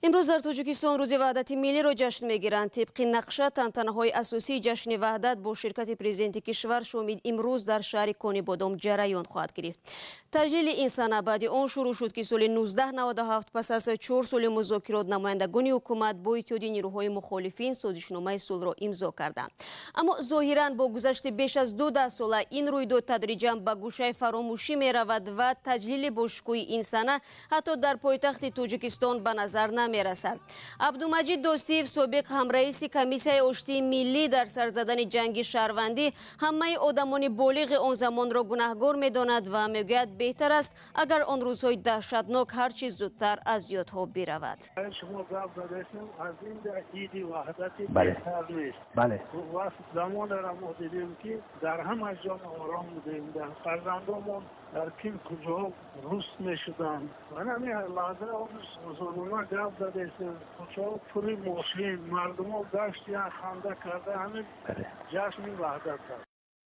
امروز در توجیکستان روز وحدتی ملی را جشن میگیرند. طبق نقشه تنتنه‌های اساسی جشن وحدت با شرکت پرزیدنت کشور شامل امروز در شهر کانی بادام جریان خواهد گرفت. تجلیل این سنه بعد آن شروع شد که سال 1997 پس از 4 سال مذاکرات نمایندگان حکومت با اتحادیه نیروهای مخالفین سازشنامه صلح را امضا کردند. اما ظاهراً با گذشت بیش از 2 سال این رویداد تدریجاً به گوشه فراموشی می‌رود و تجلیل باشکوه این سنه حتی در پایتخت توجیکستان به نظر نمی‌رسد. عبدالمجید دوستیف سابق همرئیس کمیسیون آشتی ملی در سر زدن جنگ شهروندی همه آدمان بالغ آن زمان را گناهکار می‌داند و میگوید بهتر است اگر آن روزهای دهشتناک هر چه زودتر از یادها برود. شما گفت داشتیم از این عید وحدتی بهتر نیست. بله. وقت زمان را ما دیدیم که در همه جا آرام بودیم. در فرزندانمون در کین کجا رست میشدن. و نمی لحظه آن زمان گفت داشتیم کجا پوری ماشین مردم ها داشت یا خنده کرده همین جشن وحدت است.